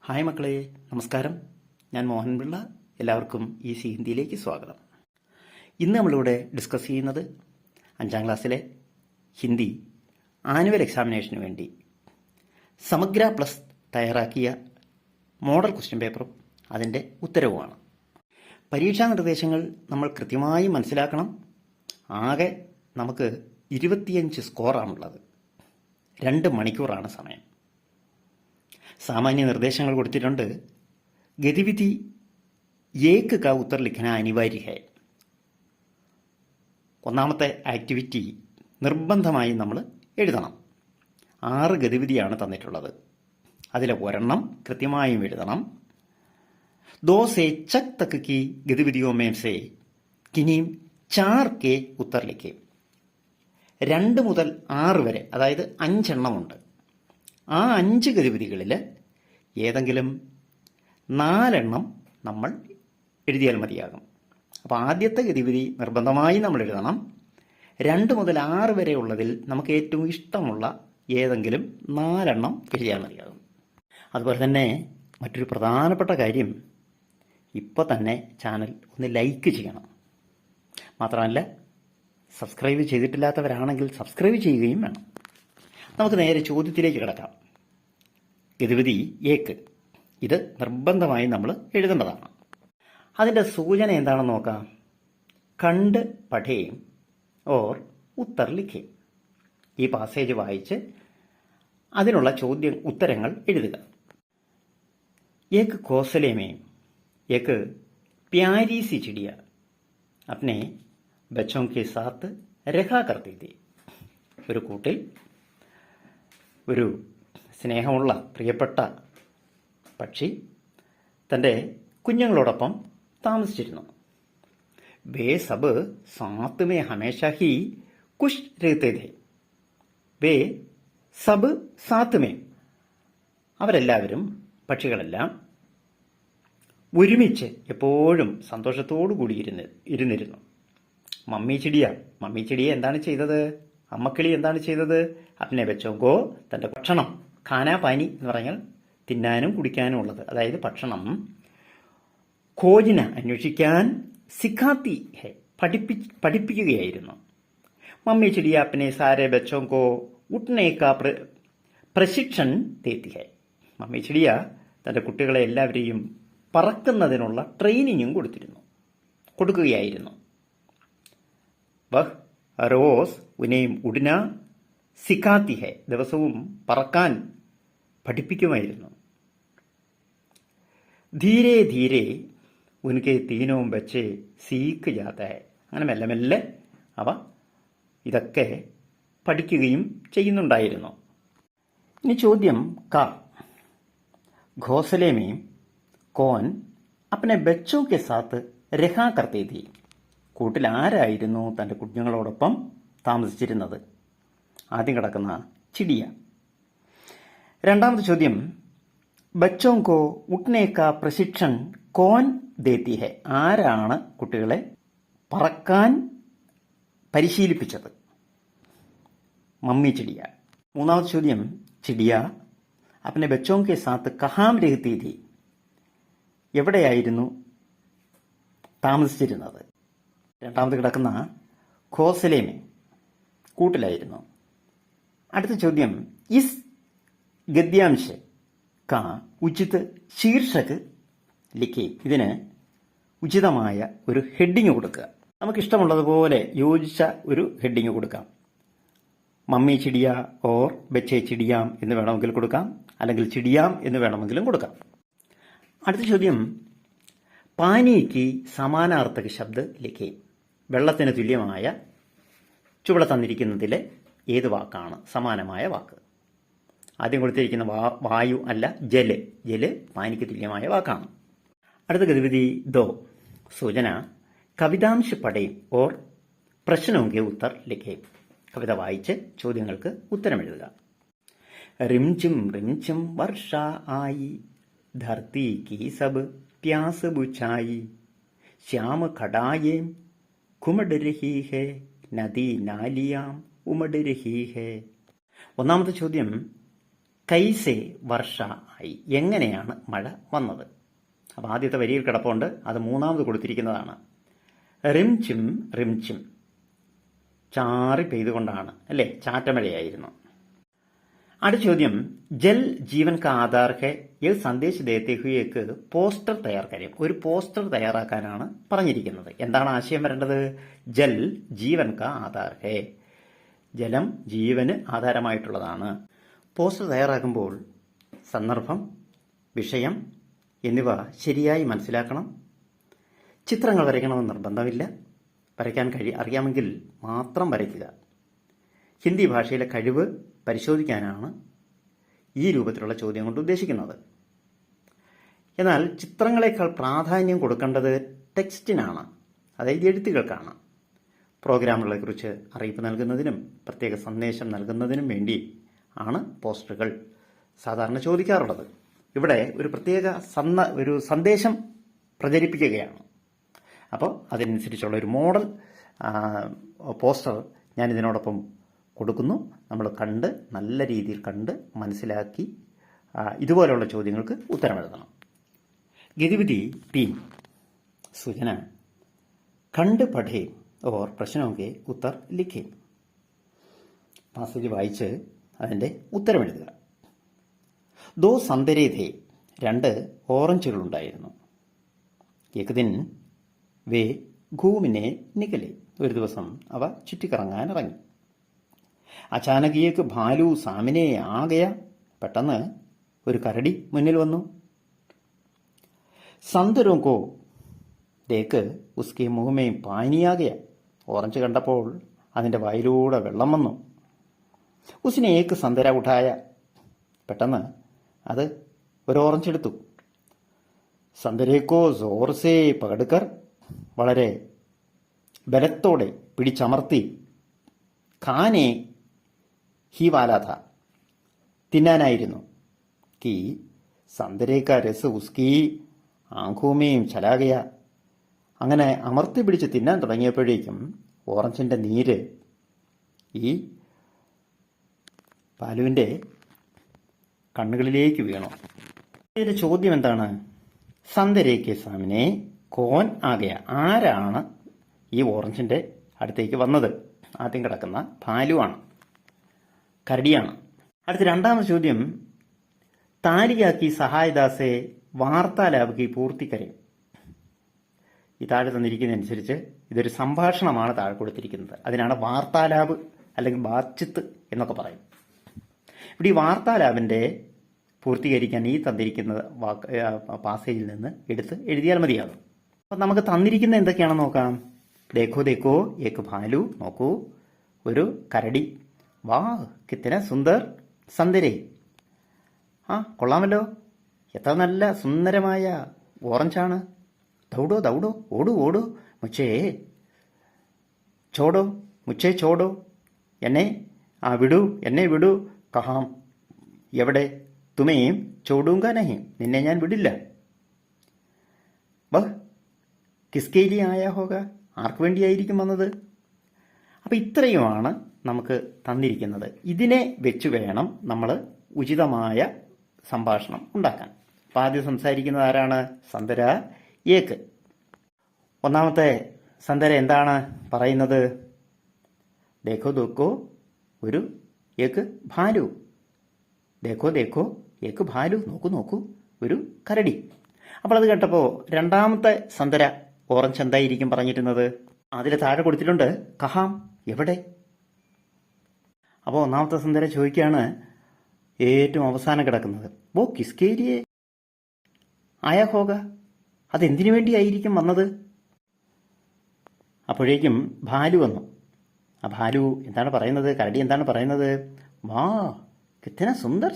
Hi മക്കളെ, നമസ്കാരം. ഞാൻ മോഹൻ പിള്ള. എല്ലാവർക്കും ഈസി ഹിന്ദിയിലേക്ക് സ്വാഗതം. ഇന്ന് നമ്മളിവിടെ ഡിസ്കസ് ചെയ്യുന്നത് 5ാം ക്ലാസ്സിലെ ഹിന്ദി ആനുവൽ എക്സാമിനേഷന് വേണ്ടി സമഗ്ര പ്ലസ് തയ്യാറാക്കിയ മോഡൽ ക്വസ്റ്റ്യൻ പേപ്പറും അതിൻ്റെ ഉത്തരവുമാണ്. പരീക്ഷാ നിർദ്ദേശങ്ങൾ നമ്മൾ കൃത്യമായി മനസ്സിലാക്കണം. ആകെ നമുക്ക് 25 സ്കോറാണുള്ളത്. 2 മണിക്കൂറാണ് സമയം. सामान्य निर्देशങ്ങൾ കൊടുത്തിട്ടുണ്ട്. ഗതിവിധി ഏക് കാ ഉത്തർ ലിഖന അനിവാര്യ ഹൈ. ഒന്നാമത്തെ ആക്ടിവിറ്റി നിർബന്ധമായി നമ്മൾ എഴുതണം. 6 ഗതിവിധിയാണ് തന്നിട്ടുള്ളത്. അതിലെ ഒരെണ്ണം കൃത്യമായും എഴുതണം. 2 से 6 तक की गतिविधियों में से किन्हीं 4 के उत्तर लिखें. 2 മുതൽ 6 വരെ, അതായത് 5 എണ്ണമുണ്ട്. ആ 5 ഗതിവിധികളിൽ ഏതെങ്കിലും 4 എണ്ണം നമ്മൾ എഴുതിയാൽ മതിയാകും. അപ്പോൾ ആദ്യത്തെ ഗതിവിധി നിർബന്ധമായി നമ്മൾ എഴുതണം. 2 മുതൽ 6 വരെ ഉള്ളതിൽ നമുക്ക് ഏറ്റവും ഇഷ്ടമുള്ള ഏതെങ്കിലും 4 എണ്ണം എഴുതിയാൽ മതിയാകും. അതുപോലെ തന്നെ മറ്റൊരു പ്രധാനപ്പെട്ട കാര്യം, ഇപ്പോൾ തന്നെ ചാനൽ ഒന്ന് ലൈക്ക് ചെയ്യണം. മാത്രമല്ല, സബ്സ്ക്രൈബ് ചെയ്തിട്ടില്ലാത്തവരാണെങ്കിൽ സബ്സ്ക്രൈബ് ചെയ്യുകയും വേണം. നമുക്ക് നേരെ ചോദ്യത്തിലേക്ക് കിടക്കാം. ഗതിവിധി ഏക്ക്, ഇത് നിർബന്ധമായി നമ്മൾ എഴുതേണ്ടതാണ്. അതിൻ്റെ സൂചന എന്താണെന്ന് നോക്കാം. കണ്ട് പഠേം ഓർ ഉത്തർ ലിഖേം. ഈ പാസേജ് വായിച്ച് അതിനുള്ള ഉത്തരങ്ങൾ എഴുതുക. ഏക്ക് ഘോസലെ में एक प्यारी सी चिड़िया अपने बच्चों के साथ रहा करती थी. ഒരു കൂട്ടിൽ ഒരു സ്നേഹമുള്ള പ്രിയപ്പെട്ട പക്ഷി തൻ്റെ കുഞ്ഞുങ്ങളോടൊപ്പം താമസിച്ചിരുന്നു. വേ സബ് സാത്ത് മേ ഹമേശാ ഹി കുഷ് രഹത്തെ ഥേ. വേ സബ് സാത്ത് മേ, അവരെല്ലാവരും, പക്ഷികളെല്ലാം ഒരുമിച്ച് എപ്പോഴും സന്തോഷത്തോടു കൂടി ഇരുന്നിരുന്നു. മമ്മി ചിടിയ എന്താണ് ചെയ്തത്? അമ്മക്കിളി എന്താണ് ചെയ്തത്? അപ്നെ ബച്ചോങ്കോ, തൻ്റെ ഭക്ഷണം, ഖാന പാനി എന്ന് പറഞ്ഞാൽ തിന്നാനും കുടിക്കാനും ഉള്ളത്, അതായത് ഭക്ഷണം, ഖോജിന അന്വേഷിക്കാൻ, സിഖാത്തി ഹെ പഠിപ്പിക്കുകയായിരുന്നു. മമ്മി ചിടിയ അപ്നെ സാരെ ബച്ചോങ്കോ ഉട്നെ കാ പ്രശിക്ഷൺ ദേത്തി ഹെ. മമ്മി ചിടിയ തൻ്റെ കുട്ടികളെ എല്ലാവരെയും പറക്കുന്നതിനുള്ള ട്രെയിനിങ്ങും കൊടുക്കുകയായിരുന്നു. വഹ് റോസ് ഉനേം ഉഡ്ന സിഖാത്തി ഹെ, ദിവസവും പറക്കാൻ പഠിപ്പിക്കുമായിരുന്നു. ധീരെ ധീരെ ഉനക്കെ തീനവും ബച്ചെ സീക്ക് ജാത്ത ഹെ. അങ്ങനെ മെല്ലെ മെല്ലെ അവ ഇതൊക്കെ പഠിക്കുകയും ചെയ്യുന്നുണ്ടായിരുന്നു. ഇനി ചോദ്യം ക. ഘോസലെ में कौन अपने बच्चों के साथ रहा करती थी. കൂട്ടിൽ ആരായിരുന്നു തൻ്റെ കുഞ്ഞുങ്ങളോടൊപ്പം താമസിച്ചിരുന്നത്? ആദ്യം കിടക്കുന്ന ചിടിയ. രണ്ടാമത്തെ ചോദ്യം, ബച്ചോങ്കോ ഉട്നേക്ക പ്രശിക്ഷൺ കോൻ ദേത്തി ഹെ. ആരാണ് കുട്ടികളെ പറക്കാൻ പരിശീലിപ്പിച്ചത്? മമ്മി ചിടിയ. മൂന്നാമത്തെ ചോദ്യം, ചിടിയ അപ്പനെ ബച്ചോങ്കെ സാത്ത് കഹാം രഹത്തി ഥി. എവിടെയായിരുന്നു താമസിച്ചിരുന്നത്? രണ്ടാമത് കിടക്കുന്ന ഘോസലേമേ, കൂട്ടിലായിരുന്നു. അടുത്ത ചോദ്യം, ഇസ് ഗദ്യാംശ കാ ഉചിത് ശീർഷക് ലിഖേ. ഇതിന് ഉചിതമായ ഒരു ഹെഡിങ് കൊടുക്കുക. നമുക്കിഷ്ടമുള്ളതുപോലെ യോജിച്ച ഒരു ഹെഡിങ് കൊടുക്കാം. മമ്മി ചിടിയ ഓർ ബച്ചെ ചിടിയാം എന്ന് വേണമെങ്കിൽ കൊടുക്കാം, അല്ലെങ്കിൽ ചിടിയാം എന്ന് വേണമെങ്കിലും കൊടുക്കാം. അടുത്ത ചോദ്യം, പാനിക്ക് സമാനാർത്ഥക ശബ്ദ ലിഖേ. വെള്ളത്തിന് തുല്യമായ ചുവടെ തന്നിരിക്കുന്നതിലെ ഏത് വാക്കാണ് സമാനമായ വാക്ക്? ആദ്യം കൊടുത്തിരിക്കുന്ന വായു അല്ല, ജല് പാനിക്ക് തുല്യമായ വാക്കാണ്. അടുത്ത ഗതിവിധി ദോ. സൂചന, കവിതാംശ പഠയും ഓർ പ്രശ്നോങ്കെ ഉത്തർ ലിഖേ. കവിത വായിച്ച് ചോദ്യങ്ങൾക്ക് ഉത്തരമെഴുതുക. റിംചിം റിംചിം വർഷ ആയി, ധർത്തി കി സബ് പ്യാസ് ബുഛായി, ശ്യാമ ഖടായേം ഘുമഡ് രഹി ഹെ, നദി നാലിയാം ഉമഡ് രഹി ഹെ. ഒന്നാമത്തെ ചോദ്യം, കൈസെ വർഷ ആയി? എങ്ങനെയാണ് മഴ വന്നത്? അപ്പോൾ ആദ്യത്തെ വരിയിൽ കിടപ്പുണ്ട്, അത് മൂന്നാമത് കൊടുത്തിരിക്കുന്നതാണ്. റിംചിം റിംചിം, ചാറി പെയ്തുകൊണ്ടാണ്, അല്ലേ? ചാറ്റമഴയായിരുന്നു. അടുത്ത ചോദ്യം, ജൽ ജീവൻ കാ ആധാർ ഹെ യഹ് സന്ദേശ് ദേത്തെ ഹുയേക്ക് പോസ്റ്റർ തയ്യാർ കാര്യം. ഒരു പോസ്റ്റർ തയ്യാറാക്കാനാണ് പറഞ്ഞിരിക്കുന്നത്. എന്താണ് ആശയം വരേണ്ടത്? ജൽ ജീവൻ കാ ആധാർ ഹെ, ജലം ജീവന് ആധാരമായിട്ടുള്ളതാണ്. പോസ്റ്റർ തയ്യാറാക്കുമ്പോൾ സന്ദർഭം, വിഷയം എന്നിവ ശരിയായി മനസ്സിലാക്കണം. ചിത്രങ്ങൾ വരയ്ക്കണമെന്ന് നിർബന്ധമില്ല. വരയ്ക്കാൻ അറിയാമെങ്കിൽ മാത്രം വരയ്ക്കുക. ഹിന്ദി ഭാഷയിലെ കഴിവ് പരിശോധിക്കാനാണ് ഈ രൂപത്തിലുള്ള ചോദ്യം കൊണ്ട് ഉദ്ദേശിക്കുന്നത്. എന്നാൽ ചിത്രങ്ങളെക്കാൾ പ്രാധാന്യം കൊടുക്കേണ്ടത് ടെക്സ്റ്റിനാണ്, അതായത് എഴുത്തുകൾക്കാണ്. പ്രോഗ്രാമുകളെക്കുറിച്ച് അറിയിപ്പ് നൽകുന്നതിനും പ്രത്യേക സന്ദേശം നൽകുന്നതിനും വേണ്ടി ആണ് പോസ്റ്ററുകൾ സാധാരണ ചോദിക്കാറുള്ളത്. ഇവിടെ ഒരു പ്രത്യേക ഒരു സന്ദേശം പ്രചരിപ്പിക്കുകയാണ്. അപ്പോൾ അതിനനുസരിച്ചുള്ള ഒരു മോഡൽ പോസ്റ്റർ ഞാൻ ഇതിനോടൊപ്പം കൊടുക്കുന്നു. നമ്മൾ നല്ല രീതിയിൽ കണ്ട് മനസ്സിലാക്കി ഇതുപോലെയുള്ള ചോദ്യങ്ങൾക്ക് ഉത്തരം എഴുതണം. ഗതിവിധി 3, സൂചന. കണ്ട് പഠേ ഓർ പ്രശ്നമൊക്കെ ഉത്തർ ലിഖേ. പാസേജ് വായിച്ച് അതിൻ്റെ ഉത്തരം എഴുതുക. ദോ സന്തരേ ഥേ, 2 ഓറഞ്ചുകളുണ്ടായിരുന്നു. ഏക് ദിൻ വേ ഘൂമിനെ നികലെ, ഒരു ദിവസം അവ ചുറ്റിക്കറങ്ങാൻ ഇറങ്ങി. അചാനകിയേക്ക് ഭാലു സാമിനെ ആകയ, പെട്ടെന്ന് ഒരു കരടി മുന്നിൽ വന്നു. സന്തരോ കോ ദേക്ക് ഉസ്കെ മുഹമേ പാനിയാകയ, ഓറഞ്ച് കണ്ടപ്പോൾ അതിൻ്റെ വായിലൂടെ വെള്ളം വന്നു. ഉസിനെ ഏക്ക് സന്തര ഉഠായ, പെട്ടെന്ന് അത് ഒരു ഓറഞ്ച് എടുത്തു. സന്തരേക്കോ സോർസേ പകടുക്കർ, വളരെ ബലത്തോടെ പിടിച്ചമർത്തി. ഖാനെ ഹി വാലാഥ, തിന്നാനായിരുന്നു. കി സന്തരേക്ക രസ് ഉസ്കി ആംഖോമേയും ചലാകയ, അങ്ങനെ അമർത്തി പിടിച്ച് തിന്നാൻ തുടങ്ങിയപ്പോഴേക്കും ഓറഞ്ചിൻ്റെ നീര് ഈ പാലുവിൻ്റെ കണ്ണുകളിലേക്ക് വീണു. ഇതിൻ്റെ ചോദ്യം എന്താണ്? സന്തരേക്ക് സാമിനെ കോൻ ആകയ, ആരാണ് ഈ ഓറഞ്ചിൻ്റെ അടുത്തേക്ക് വന്നത്? ആദ്യം കിടക്കുന്ന ഭാലുവാണ്, കരടിയാണ്. അടുത്ത രണ്ടാമത്തെ ചോദ്യം, താലിയാക്കി സഹായദാസെ വാർത്താലാപ് പൂർത്തിക്കരെ. ഈ താഴെ തന്നിരിക്കുന്നതനുസരിച്ച് ഇതൊരു സംഭാഷണമാണ് താഴെ കൊടുത്തിരിക്കുന്നത്. അതിനാണ് വാർത്താലാപ് അല്ലെങ്കിൽ ബാത്ചിത്ത് എന്നൊക്കെ പറയും. ഇവിടെ ഈ വാർത്താലാപിൻ്റെ പൂർത്തീകരിക്കാൻ ഈ തന്നിരിക്കുന്ന പാസേജിൽ നിന്ന് എടുത്ത് എഴുതിയാൽ മതിയാകും. അപ്പം നമുക്ക് തന്നിരിക്കുന്ന എന്തൊക്കെയാണെന്ന് നോക്കാം. ദേഖോ ദേഖോ ഏക് ഭാലു, നോക്കൂ ഒരു കരടി. വാ കിത്തന സുന്ദർ സന്തരേ, കൊള്ളാമല്ലോ, എത്ര നല്ല സുന്ദരമായ ഓറഞ്ചാണ്. ദൗഡോ ദൗഡോ, ഓടൂ ഓടൂ, മുച്ചേ ചോടോ, മുച്ചേ ചോടോ, എന്നെ വിടൂ, എന്നെ വിടൂ. കഹാം, എവിടെ? തുമേയും ചോടൂങ്ക നഹീം, നിന്നെ ഞാൻ വിടില്ല. ബഹ് കിസ്കേലി ആയാ ഹോക, ആർക്ക് വേണ്ടിയായിരിക്കും വന്നത്? അപ്പം ഇത്രയുമാണ് നമുക്ക് തന്നിരിക്കുന്നത്. ഇതിനെ വെച്ച് വേണം നമ്മൾ ഉചിതമായ സംഭാഷണം ഉണ്ടാക്കാൻ. അപ്പം ആദ്യം സംസാരിക്കുന്നത് ആരാണ്? സന്തര ഏക്ക്. ഒന്നാമത്തെ സന്തര എന്താണ് പറയുന്നത്? ദേഖോ ദേഖോ ഒരു ഏക്ക് ഭാലു, ദേഖോ ദേഖോ ഏക്ക് ഭാലു, നോക്കൂ നോക്കൂ ഒരു കരടി. അപ്പോൾ അത് കേട്ടപ്പോൾ രണ്ടാമത്തെ സന്തര ഓറഞ്ച് എന്തായിരിക്കും പറഞ്ഞിരുന്നത്? അതിൽ താഴെ കൊടുത്തിട്ടുണ്ട് കഹാം, എവിടെ? അപ്പോൾ ഒന്നാമത്തെ സന്തര ചോദിക്കുകയാണ് ഏറ്റവും അവസാനം കിടക്കുന്നത്, വോ കിസ്കേരിയെ ആയാ ഹോക, അതെന്തിനു വേണ്ടിയായിരിക്കും വന്നത്? അപ്പോഴേക്കും ഭാലു വന്നു. ആ ഭാലു എന്താണ് പറയുന്നത്? കരടി എന്താണ് പറയുന്നത്? വാ കിത്തന സുന്ദർ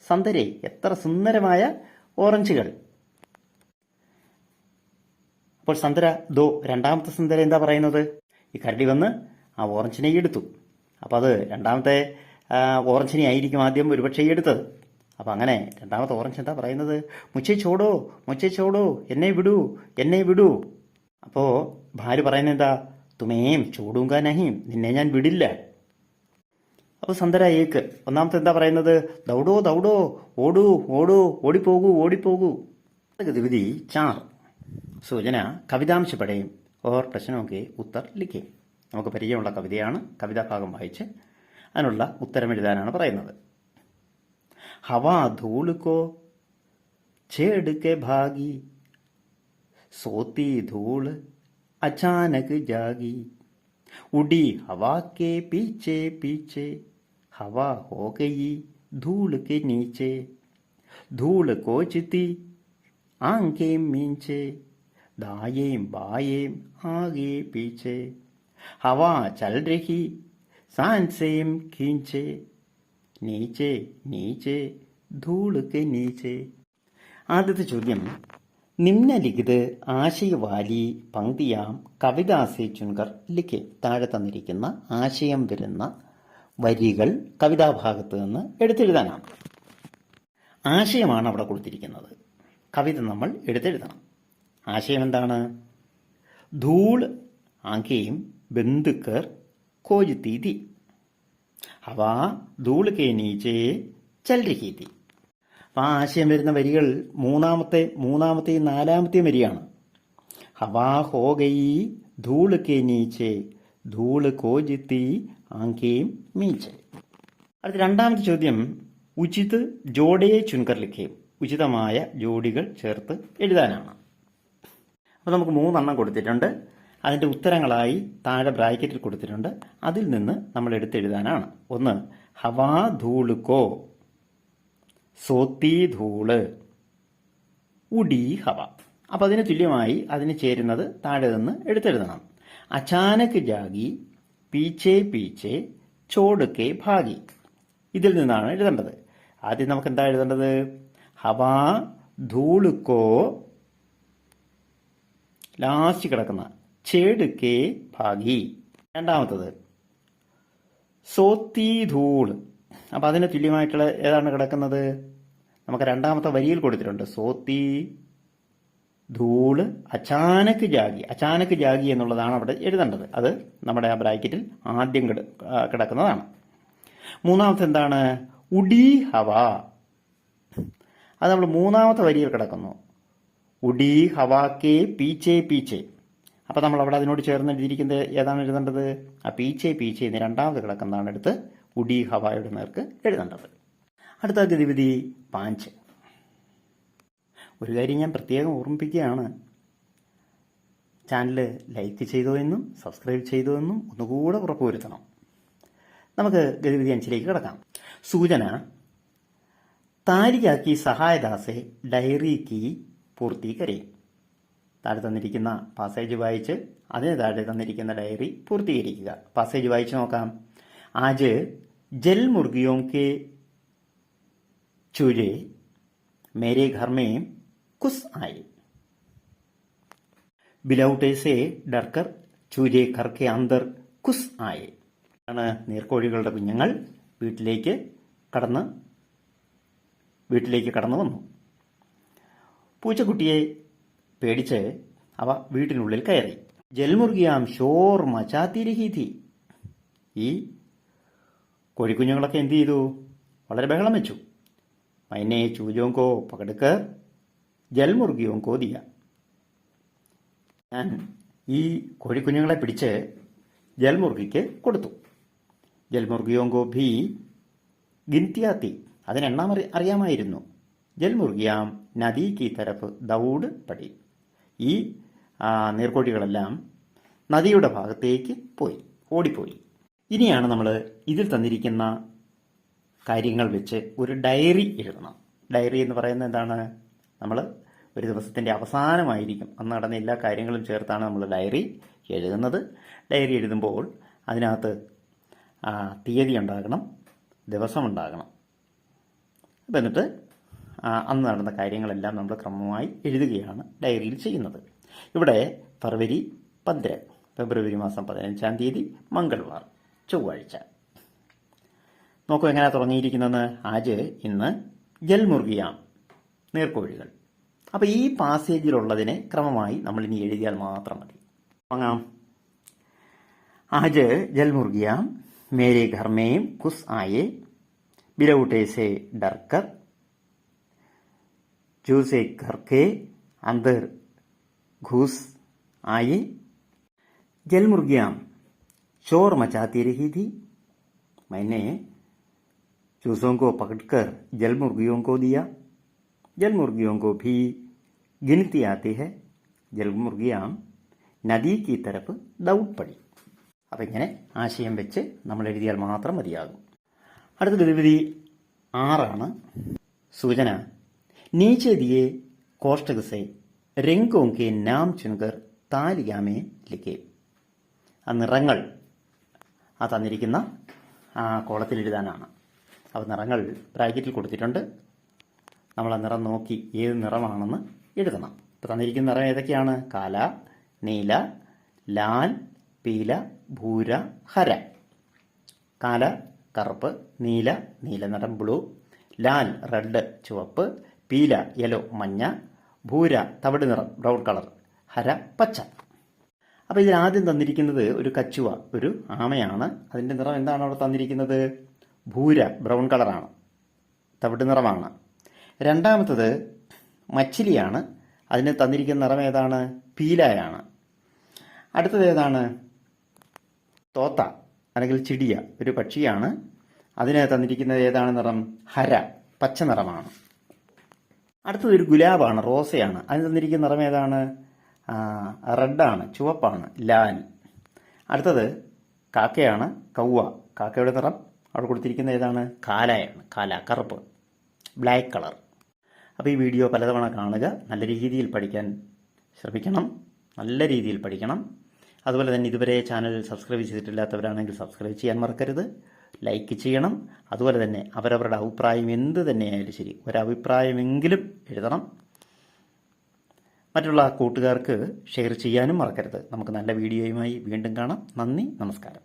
സന്തരേ, എത്ര സുന്ദരമായ ഓറഞ്ചുകൾ. അപ്പോൾ സന്തര ദോ, രണ്ടാമത്തെ സന്തര എന്താ പറയുന്നത്? ഈ കരടി വന്ന് ആ ഓറഞ്ചിനെ എടുത്തു. അപ്പോൾ അത് രണ്ടാമത്തെ ഓറഞ്ചിനെ ആയിരിക്കും ആദ്യം ഒരുപക്ഷെ എടുത്തത്. അപ്പം അങ്ങനെ രണ്ടാമത്തെ ഓറഞ്ച് എന്താ പറയുന്നത്? മുച്ചേ ചോടോ, മുച്ചേ ചോടോ, എന്നെ വിടൂ, എന്നെ വിടൂ. അപ്പോൾ ഭാര്യ പറയുന്നത് എന്താ? തുമേം ചോടൂങ്ക നഹീം, നിന്നെ ഞാൻ വിടില്ല. അപ്പോൾ സന്ദര ഏക്ക് ഒന്നാമത്തെ എന്താ പറയുന്നത്? ദൗഡോ ദൗഡോ, ഓടൂ ഓടൂ, ഓടിപ്പോകൂ ഓടിപ്പോകൂ. ഗതിവിധി 4 സൂചന കവിതാംശ പഠയും ഓർ പ്രശ്നമൊക്കെ ഉത്തർ ലിഖേ. നമുക്ക് പരിചയമുള്ള കവിതയാണ്. കവിതാഭാഗം വായിച്ച് അതിനുള്ള ഉത്തരം എഴുതാനാണ് പറയുന്നത്. ഹവാ ധൂൾ കോ छेड़ के भागी, सोती धूल अचानक जागी, उड़ी हवा के पीछे पीछे, हवा हो गई धूल के नीचे, धूल कोचती आंखें मींचे, दाएं बाएं आगे पीछे, हवा चल रही सांसें खींचे, नीचे नीचे धूल के नीचे. ആദ്യത്തെ ചോദ്യം, നിമ്നലിഖിത് ആശയവാലി പങ്ക്തിയാം കവിതാസെ ചുൻകർ ലിഖെ. താഴെ തന്നിരിക്കുന്ന ആശയം വരുന്ന വരികൾ കവിതാഭാഗത്ത് നിന്ന് എടുത്തെഴുതാനാണ്. ആശയമാണ് അവിടെ കൊടുത്തിരിക്കുന്നത്. കവിത നമ്മൾ എടുത്തെഴുതണം. ആശയം എന്താണ്? ധൂൾ ആങ്കേം ബന്ധുക്കർ കോജത്തി തി, ഹവാ ധൂൾ കെ നീച്ചേ ചൽ രഹി തി. അപ്പം ആ ആശയം വരുന്ന വരികൾ മൂന്നാമത്തെയും നാലാമത്തെയും വരിയാണ്. ഹവാ ഹോ ഗയി ധൂൾ കെ നീച്ചേ, ധൂൾ കോജിത്തി ആങ്കേം മീച്ചേ. അടുത്ത രണ്ടാമത്തെ ചോദ്യം, ഉചിത് ജോഡേ ചുൻകർ ലിഖേ. ഉചിതമായ ജോഡികൾ ചേർത്ത് എഴുതാനാണ്. അപ്പോൾ നമുക്ക് 3 കൊടുത്തിട്ടുണ്ട്. അതിൻ്റെ ഉത്തരങ്ങളായി താഴെ ബ്രാക്കറ്റിൽ കൊടുത്തിട്ടുണ്ട്. അതിൽ നിന്ന് നമ്മൾ എടുത്തെഴുതാനാണ്. ഒന്ന്, ഹവാ ധൂൾ കോ, സോത്തി ധൂള്, ഉടി ഹവ. അപ്പം അതിന് തുല്യമായി അതിന് ചേരുന്നത് താഴെ നിന്ന് എടുത്തെഴുതണം. അചാനക് ജാഗി, പീച്ചേ പീച്ചേ, ചോടുക്കെ ഭാഗി. ഇതിൽ നിന്നാണ് എഴുതേണ്ടത്. ആദ്യം നമുക്ക് എന്താ എഴുതേണ്ടത്? ഹവാ ധൂളുക്കോ, ലാസ്റ്റ് കിടക്കുന്ന ചേടുക്കെ ഭാഗി. രണ്ടാമത്തത് സോത്തി ധൂള്. അപ്പം അതിന് തുല്യമായിട്ടുള്ള ഏതാണ് കിടക്കുന്നത്? നമുക്ക് രണ്ടാമത്തെ വരിയിൽ കൊടുത്തിട്ടുണ്ട്. സോത്തി ധൂള് അചാനക് ജാഗി. അചാനക് ജാഗി എന്നുള്ളതാണ് അവിടെ എഴുതേണ്ടത്. അത് നമ്മുടെ ആ ബ്രാക്കറ്റിൽ ആദ്യം കിടക്കുന്നതാണ്. മൂന്നാമത്തെ എന്താണ്? ഉടി ഹവ. അത് നമ്മൾ മൂന്നാമത്തെ വരിയിൽ കിടക്കുന്നു. ഉടി ഹവാക്കെ പീച്ചേ പീച്ചേ. അപ്പം നമ്മൾ അവിടെ അതിനോട് ചേർന്ന് എഴുതിയിരിക്കുന്നത് ഏതാണ് എഴുതേണ്ടത്? ആ പീച്ചേ പീച്ചേ എന്ന് രണ്ടാമത് കിടക്കുന്നതാണ് എടുത്ത് ഉടി ഹവായുടെ നേർക്ക് എഴുതേണ്ടത്. അടുത്ത ഗതിവിധി 5. ഒരു കാര്യം ഞാൻ പ്രത്യേകം ഓർമ്മിപ്പിക്കുകയാണ്. ചാനൽ ലൈക്ക് ചെയ്തോ എന്നും സബ്സ്ക്രൈബ് ചെയ്തോ എന്നും ഒന്നുകൂടെ ഉറപ്പുവരുത്തണം. നമുക്ക് ഗതിവിധി 5 കിടക്കാം. സൂചന താരികാക്കി സഹായദാസെ ഡയറി കി പൂർത്തി കരയും. താഴെ തന്നിരിക്കുന്ന പാസേജ് വായിച്ച് അതിന് താഴെ തന്നിരിക്കുന്ന ഡയറി പൂർത്തീകരിക്കുക. പാസേജ് വായിച്ച് നോക്കാം. ആജ് ജൽ മുർഗിയോं के चूजे मेरे घर में कुछ आए, बिलौटे से डरकर चूजे घर के अंदर कुछ आए. ആണ് നീർക്കോഴികളുടെ കുഞ്ഞുങ്ങൾ വീട്ടിലേക്ക് കടന്നു വന്നു. പൂച്ചക്കുട്ടിയെ പേടിച്ച് അവ വീട്ടിനുള്ളിൽ കയറി. ജൽമുർഗിയാം ഷോർ മചാത്തി രഹി ഥി. ഈ കോഴിക്കുഞ്ഞുങ്ങളൊക്കെ എന്ത് ചെയ്തു? വളരെ ബഹളം വെച്ചു. മൈനെ ചൂജോങ്കോ പകടുക്ക് ജൽമുർഗിയോങ്കോ ദിയ. ഞാൻ ഈ കോഴിക്കുഞ്ഞുങ്ങളെ പിടിച്ച് ജൽമുർഗിക്ക് കൊടുത്തു. ജൽമുർഗിയോങ്കോ ഭീ ഗിൻതിയാത്തി. അതിനെണ്ണം അറിയാമായിരുന്നു. ജൽമുർഗിയാം നദി കി തരഫ് ദൗഡ് പടി. ഈ നീർക്കോഴികളെല്ലാം നദിയുടെ ഭാഗത്തേക്ക് ഓടിപ്പോയി. ഇനിയാണ് നമ്മൾ ഇതിൽ തന്നിരിക്കുന്ന കാര്യങ്ങൾ വെച്ച് ഒരു ഡയറി എഴുതണം. ഡയറി എന്ന് പറയുന്നത് എന്താണ്? നമ്മൾ ഒരു ദിവസത്തിൻ്റെ അവസാനമായിരിക്കും അന്ന് നടന്ന എല്ലാ കാര്യങ്ങളും ചേർത്താണ് നമ്മൾ ഡയറി എഴുതുന്നത്. ഡയറി എഴുതുമ്പോൾ അതിനകത്ത് തീയതി ഉണ്ടാകണം, ദിവസം ഉണ്ടാകണം. അപ്പം എന്നിട്ട് അന്ന് നടന്ന കാര്യങ്ങളെല്ലാം നമ്മൾ ക്രമമായി എഴുതുകയാണ് ഡയറിയിൽ ചെയ്യുന്നത്. ഇവിടെ ഫെബ്രുവരി മാസം 15-ാം തീയതി മംഗൾവാർ, ചൊവ്വാഴ്ച. നോക്കൂ എങ്ങനെയാണ് തുടങ്ങിയിരിക്കുന്നതെന്ന്. ആജ് ഇന്ന് ജൽമുർഗിയാം നീർക്കോഴികൾ. അപ്പോൾ ഈ പാസേജിലുള്ളതിനെ ക്രമമായി നമ്മൾ ഇനി എഴുതിയാൽ മാത്രം മതി. വാങ്ങാം. ആജ് ജൽമുർഗിയാം मेरे घर में कुछ आए बिलौटे से डरकर जूसे घर के अंदर घुस आए जलमुर्गियां शोर मचाती रही थी। मैंने चूसों को पकड़कर जलमुर्गियों को दिया। जलमुर्गियों को भी गिनती आती है। जलमुर्गियां നദി കി തരഫ് ദൗഡ് പടി. അപ്പം ഇങ്ങനെ ആശയം വെച്ച് നമ്മൾ എഴുതിയാൽ മാത്രം മതിയാകും. അടുത്ത ഗതിവിധി 6 സൂചന. നീച്ചെ ദിയെ കോഷ്ടക് സെ രംഗോं के नाम चुनकर താലിക മേ ലിഖേ. ആ നിറങ്ങൾ ആ തന്നിരിക്കുന്ന ആ കോളത്തിൽ എഴുതാനാണ്. അപ്പോൾ നിറങ്ങൾ ബ്രാക്കറ്റിൽ കൊടുത്തിട്ടുണ്ട്. നമ്മൾ ആ നിറം നോക്കി ഏത് നിറമാണെന്ന് എഴുതണം. ഇപ്പോൾ തന്നിരിക്കുന്ന നിറം ഏതൊക്കെയാണ്? കാല, നീല, ലാൽ, പീല, ഭൂര, ഹര. കാല കറുപ്പ്, നീല നീല നിറം ബ്ലൂ, ലാൽ റെഡ് ചുവപ്പ്, പീല യെല്ലോ മഞ്ഞ, ഭൂര തവിട് നിറം ബ്രൗൺ കളർ, ഹര പച്ച. അപ്പോൾ ഇതിൽ ആദ്യം തന്നിരിക്കുന്നത് ഒരു കച്ചുവ, ഒരു ആമയാണ്. അതിൻ്റെ നിറം എന്താണ് അവിടെ തന്നിരിക്കുന്നത്? ഭൂര ബ്രൗൺ കളറാണ്, തവിട് നിറമാണ്. രണ്ടാമത്തത് മച്ചിലിയാണ്. അതിന് തന്നിരിക്കുന്ന നിറം ഏതാണ്? പീലയാണ്. അടുത്തത് ഏതാണ്? തോത്ത അല്ലെങ്കിൽ ചിടിയ, ഒരു പക്ഷിയാണ്. അതിന് തന്നിരിക്കുന്നത് ഏതാണ് നിറം? ഹര പച്ച നിറമാണ്. അടുത്തത് ഒരു ഗുലാബാണ്, റോസയാണ്. അതിന് തന്നിരിക്കുന്ന നിറം ഏതാണ്? റെഡാണ്, ചുവപ്പാണ്, ലാൽ. അടുത്തത് കാക്കയാണ്, കൗവ. കാക്കയുടെ നിറം അവിടെ കൊടുത്തിരിക്കുന്നത് ഏതാണ്? കാലയാണ്, കാല കറുപ്പ്, ബ്ലാക്ക് കളർ. അപ്പോൾ ഈ വീഡിയോ പലതവണ കാണുക. നല്ല രീതിയിൽ പഠിക്കാൻ ശ്രമിക്കണം, നല്ല രീതിയിൽ പഠിക്കണം. അതുപോലെ തന്നെ ഇതുവരെ ചാനൽ സബ്സ്ക്രൈബ് ചെയ്തിട്ടില്ലാത്തവരാണെങ്കിൽ സബ്സ്ക്രൈബ് ചെയ്യാൻ മറക്കരുത്, ലൈക്ക് ചെയ്യണം. അതുപോലെ തന്നെ അവരവരുടെ അഭിപ്രായം എന്ത് തന്നെയായാലും ശരി, ഒരഭിപ്രായമെങ്കിലും എഴുതണം. മറ്റുള്ള കൂട്ടുകാർക്ക് ഷെയർ ചെയ്യാനും മറക്കരുത്. നമുക്ക് നല്ല വീഡിയോയുമായി വീണ്ടും കാണാം. നന്ദി, നമസ്കാരം.